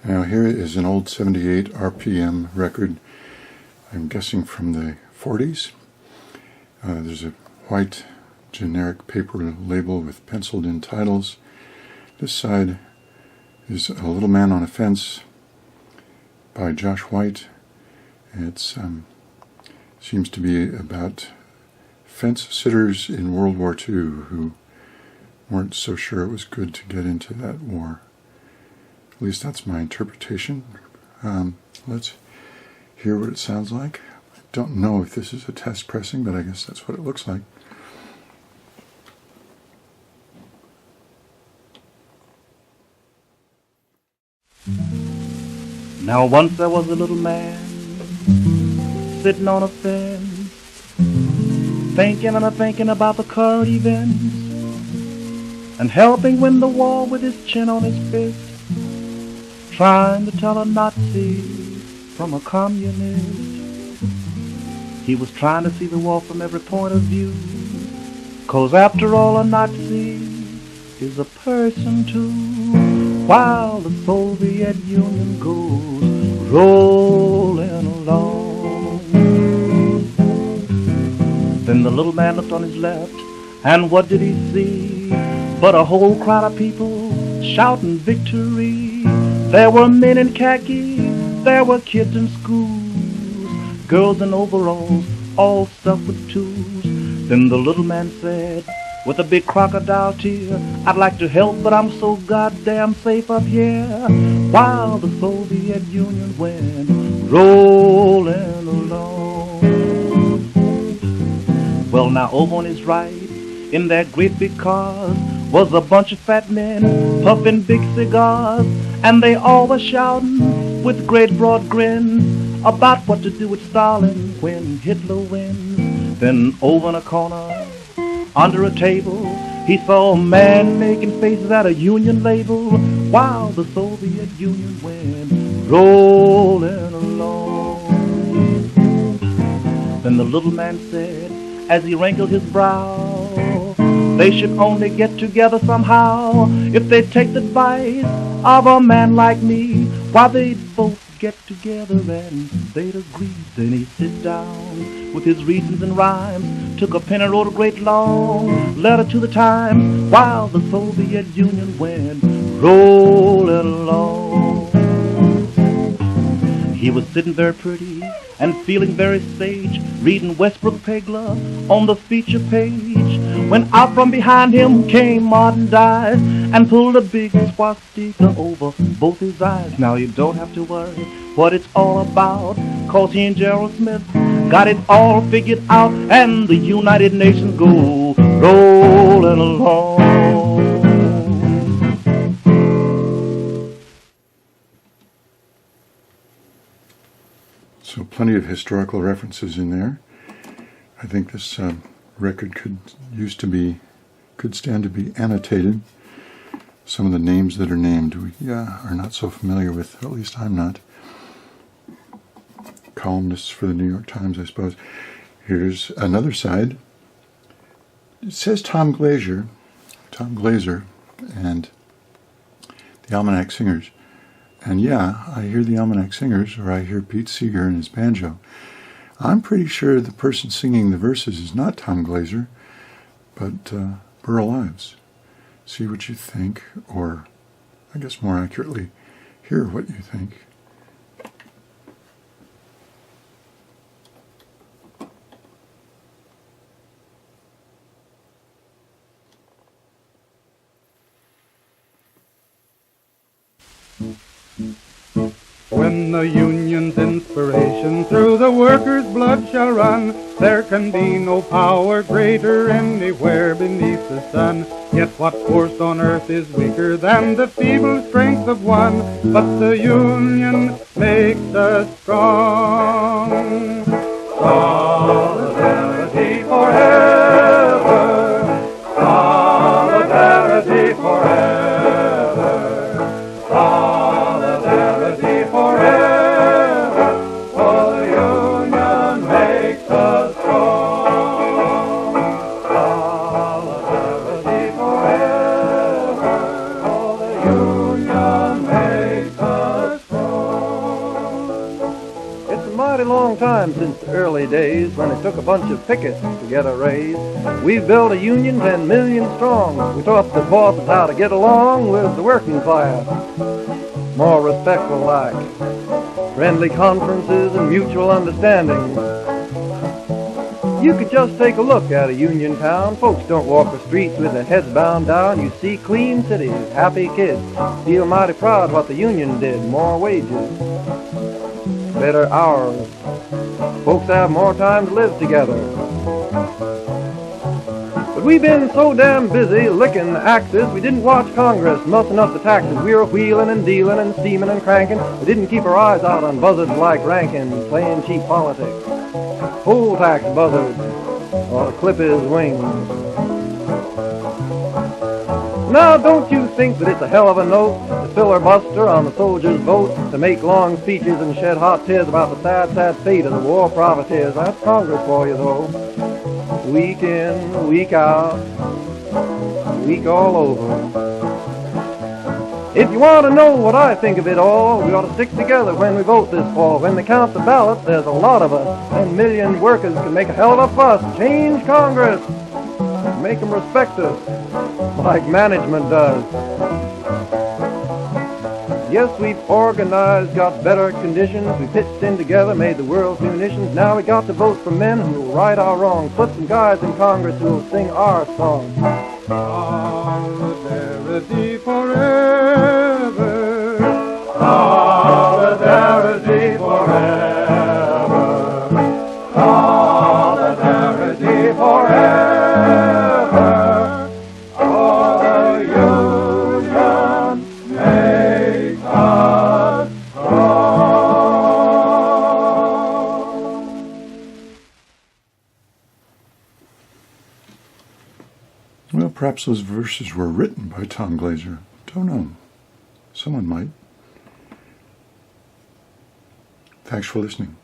Now here is an old 78 RPM record, I'm guessing from the 40s. There's a white generic paper label with penciled in titles. This side is A Little Man on a Fence by Josh White. It seems to be about fence sitters in World War II who weren't so sure it was good to get into that war. At least that's my interpretation. Let's hear what it sounds like. I don't know if this is a test pressing, but I guess that's what it looks like. Now once there was a little man sitting on a fence, thinking and thinking about the current events, and helping win the war with his chin on his fist, trying to tell a Nazi from a communist. He was trying to see the war from every point of view, 'cause after all a Nazi is a person too, while the Soviet Union goes rolling along. Then the little man looked on his left, and what did he see but a whole crowd of people shouting victory? There were men in khaki, there were kids in schools, girls in overalls, all stuffed with tools. Then the little man said, with a big crocodile tear, I'd like to help, but I'm so goddamn safe up here, while the Soviet Union went rolling along. Well, now over on his right, in that great big cars, was a bunch of fat men puffing big cigars, and they all were shouting with great broad grins about what to do with Stalin when Hitler wins. Then over in a corner, under a table, he saw a man making faces at a Union label, while the Soviet Union went rolling along. Then the little man said, as he wrinkled his brow, they should only get together somehow. If they take the advice of a man like me, why they'd both get together and they'd agree. Then he'd sit down with his reasons and rhymes, took a pen and wrote a great long letter to the Times, while the Soviet Union went rolling along. He was sitting very pretty and feeling very sage, reading Westbrook Pegler on the feature page, when out from behind him came Martin Dice and pulled a big swastika over both his eyes. Now you don't have to worry what it's all about, 'cause he and Gerald Smith got it all figured out, and the United Nations go rolling along. So plenty of historical references in there. I think this record could stand to be annotated. Some of the names that are named we are not so familiar with, at least I'm not. Columnists for the New York Times, I suppose. Here's another side. It says Tom Glazer, and the Almanac Singers. And yeah, I hear the Almanac Singers, or I hear Pete Seeger and his banjo. I'm pretty sure the person singing the verses is not Tom Glazer, but Burl Ives. See what you think, or I guess more accurately, hear what you think. When the Union's inspiration through the workers' blood shall run, there can be no power greater anywhere beneath the sun. Yet what force on earth is weaker than the feeble strength of one? But the Union makes us strong. Solidarity forever, solidarity forever. mighty long time since the early days when it took a bunch of pickets to get a raise. We've built a union 10 million strong. We taught the bosses how to get along with the working class. More respectful like, friendly conferences and mutual understanding. You could just take a look at a union town. Folks don't walk the streets with their heads bowed down. You see clean cities, happy kids, feel mighty proud what the union did. More wages, better hours. Folks have more time to live together. But we've been so damn busy licking the axes, we didn't watch Congress mussing up the taxes. We were wheeling and dealing and steaming and cranking. We didn't keep our eyes out on buzzards like Rankin, playing cheap politics. Poll tax buzzards ought to clip his wings. Now don't you think that it's a hell of a note to filibuster on the soldiers' vote, to make long speeches and shed hot tears about the sad, sad fate of the war profiteers? That's Congress for you, though. Week in, week out, week all over. If you want to know what I think of it all, we ought to stick together when we vote this fall. When they count the ballots, there's a lot of us. 10 million workers can make a hell of a fuss. Change Congress. Make them respect us like management does. Yes, we've organized, got better conditions. We pitched in together, made the world's munitions. Now we got to vote for men who will right our wrongs. Put some guys in Congress who will sing our songs. Solidarity forever. Solidarity forever. Solidarity forever. For the union makes us strong. Well, perhaps those verses were written by Tom Glazer. Don't know. Someone might. Thanks for listening.